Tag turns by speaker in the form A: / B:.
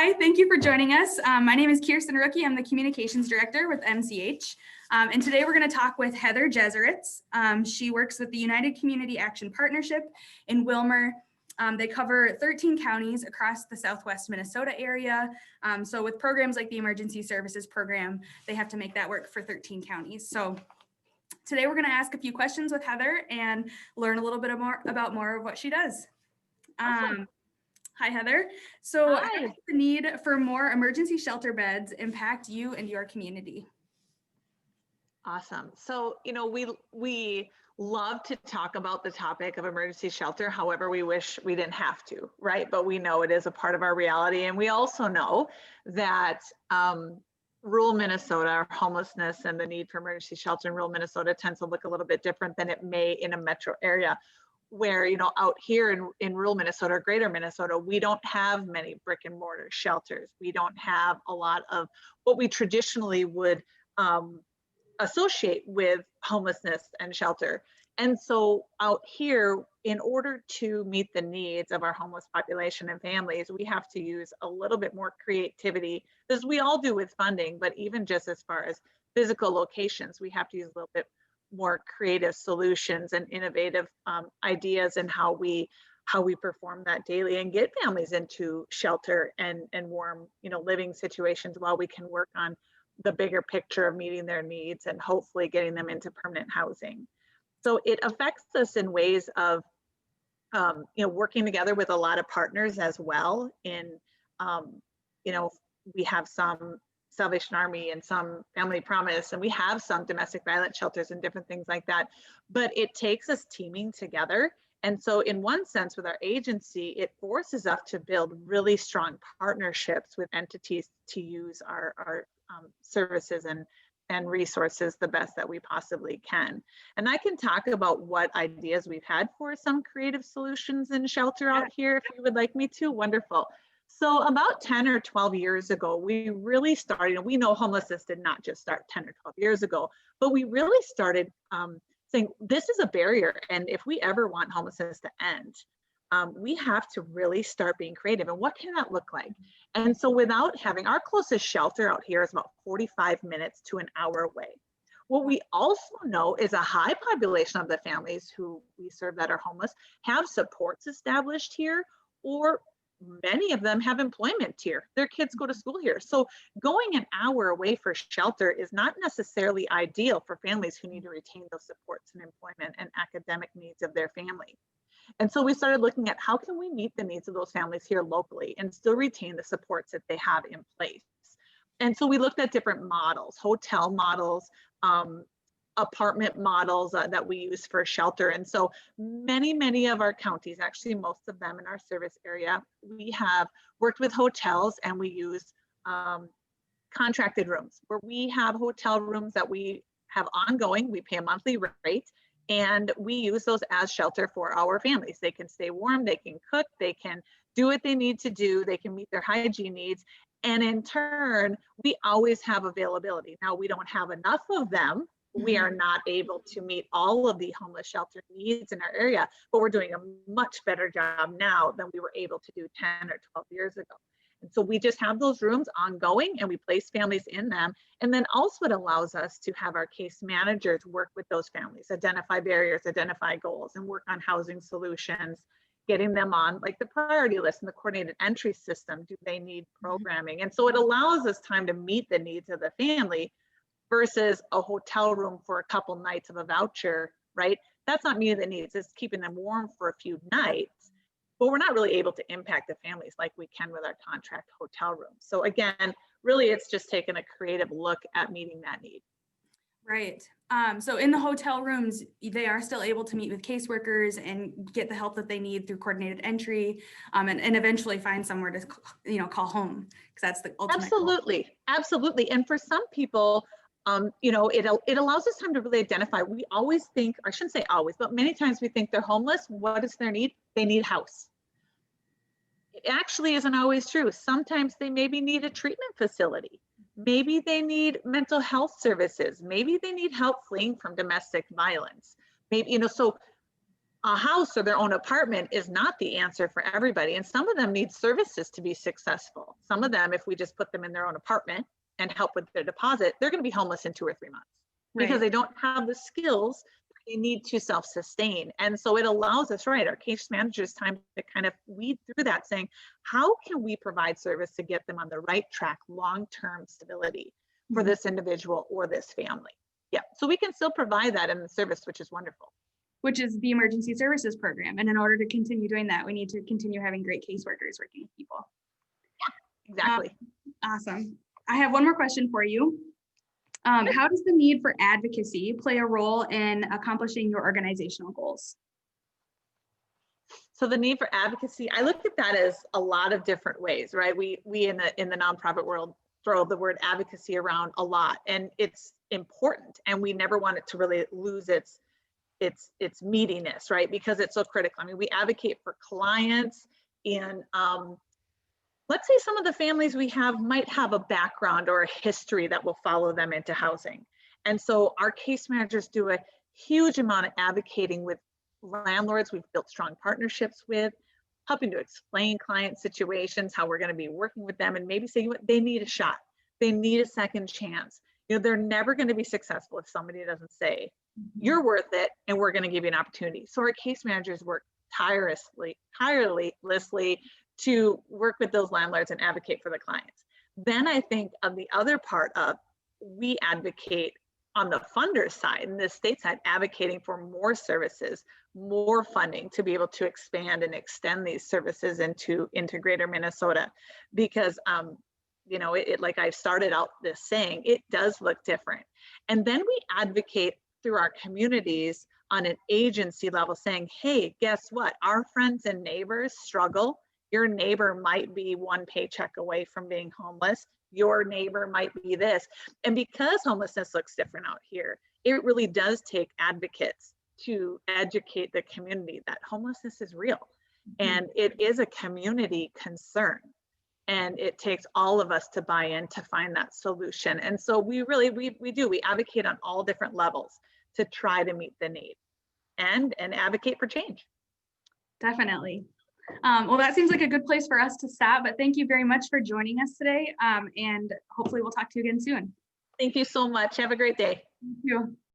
A: Hi, thank you for joining us. My name is Kirsten Rookie. I'm the Communications Director with MCH. And today we're going to talk with Heather Jeseritz. She works with the United Community Action Partnership in Willmar. They cover 13 counties across the Southwest Minnesota area. So with programs like the Emergency Services Program, they have to make that work for 13 counties. So today we're going to ask a few questions with Heather and learn a little bit more about what she does.
B: Awesome.
A: Hi, Heather. So
B: Hi.
A: how does the need for more emergency shelter beds impact you and your community?
B: Awesome. So, we love to talk about the topic of emergency shelter. However, we wish we didn't have to, right? But we know it is a part of our reality. And we also know that rural Minnesota, homelessness and the need for emergency shelter in rural Minnesota tends to look a little bit different than it may in a metro area. Where, out here in rural Minnesota, or greater Minnesota, we don't have many brick and mortar shelters. We don't have a lot of what we traditionally would associate with homelessness and shelter. And so out here, in order to meet the needs of our homeless population and families, we have to use a little bit more creativity, as we all do with funding, but even just as far as physical locations, we have to use a little bit more creative solutions and innovative ideas in how we perform that daily and get families into shelter and warm living situations while we can work on the bigger picture of meeting their needs and hopefully getting them into permanent housing. So it affects us in ways of working together with a lot of partners as well. We have some Salvation Army and some Family Promise, and we have some domestic violence shelters and different things like that. But it takes us teaming together. And so in one sense, with our agency, it forces us to build really strong partnerships with entities to use our services and resources the best that we possibly can. And I can talk about what ideas we've had for some creative solutions in shelter out here, if you would like me to. Wonderful. So about 10 or 12 years ago, we really started, and we know homelessness did not just start 10 or 12 years ago, but we really started saying this is a barrier. And if we ever want homelessness to end, we have to really start being creative. And what can that look like? And so without having, our closest shelter out here is about 45 minutes to an hour away. What we also know is a high population of the families who we serve that are homeless have supports established here, or many of them have employment here. Their kids go to school here. So going an hour away for shelter is not necessarily ideal for families who need to retain those supports and employment and academic needs of their family. And so we started looking at how can we meet the needs of those families here locally and still retain the supports that they have in place. And so we looked at different models, hotel models, apartment models that we use for shelter. And so many of our counties, actually most of them in our service area, we have worked with hotels, and we use contracted rooms where we have hotel rooms that we have ongoing. We pay a monthly rate, and we use those as shelter for our families. They can stay warm, they can cook, they can do what they need to do, they can meet their hygiene needs. And in turn, we always have availability. Now, we don't have enough of them. We are not able to meet all of the homeless shelter needs in our area, but we're doing a much better job now than we were able to do 10 or 12 years ago. And so we just have those rooms ongoing, and we place families in them. And then also it allows us to have our case managers work with those families, identify barriers, identify goals, and work on housing solutions, getting them on like the priority list and the coordinated entry system. Do they need programming? And so it allows us time to meet the needs of the family versus a hotel room for a couple nights of a voucher, right? That's not meeting the needs. It's keeping them warm for a few nights, but we're not really able to impact the families like we can with our contract hotel rooms. So again, really it's just taking a creative look at meeting that need.
A: Right. So in the hotel rooms, they are still able to meet with caseworkers and get the help that they need through coordinated entry, and eventually find somewhere to, call home, because that's the ultimate goal.
B: Absolutely. And for some people, it allows us time to really identify. We always think, or I shouldn't say always, but many times we think they're homeless. What is their need? They need house. It actually isn't always true. Sometimes they maybe need a treatment facility. Maybe they need mental health services. Maybe they need help fleeing from domestic violence. Maybe, so a house or their own apartment is not the answer for everybody. And some of them need services to be successful. Some of them, if we just put them in their own apartment and help with their deposit, they're going to be homeless in 2 or 3 months because
A: Right.
B: they don't have the skills they need to self-sustain. And so it allows us, right, our case managers time to kind of weed through that, saying, how can we provide service to get them on the right track, long-term stability for this individual or this family? Yeah, so we can still provide that in the service, which is wonderful.
A: Which is the emergency services program. And in order to continue doing that, we need to continue having great caseworkers working with people.
B: Exactly.
A: Awesome. I have one more question for you. How does the need for advocacy play a role in accomplishing your organizational goals?
B: So the need for advocacy, I look at that as a lot of different ways, right? We in the nonprofit world throw the word advocacy around a lot, and it's important, and we never want it to really lose its meatiness, right? Because it's so critical. I mean, we advocate for clients, and let's say some of the families we have might have a background or a history that will follow them into housing. And so our case managers do a huge amount of advocating with landlords we've built strong partnerships with, helping to explain client situations, how we're going to be working with them, and maybe saying what they need a shot, they need a second chance. You know, they're never going to be successful if somebody doesn't say, you're worth it, and we're going to give you an opportunity. So our case managers work tirelessly to work with those landlords and advocate for the clients. Then I think of the other part of, we advocate on the funder side and the state side, advocating for more services, more funding to be able to expand and extend these services into greater Minnesota. Because you know, it like I started out this saying, it does look different. And then we advocate through our communities on an agency level, saying, hey, guess what? Our friends and neighbors struggle. Your neighbor might be one paycheck away from being homeless. Your neighbor might be this. And because homelessness looks different out here, it really does take advocates to educate the community that homelessness is real. And it is a community concern. And it takes all of us to buy in to find that solution. And so we advocate on all different levels to try to meet the need and advocate for change.
A: Definitely. Well, that seems like a good place for us to stop, but thank you very much for joining us today. And hopefully we'll talk to you again soon.
B: Thank you so much. Have a great day.
A: Thank you.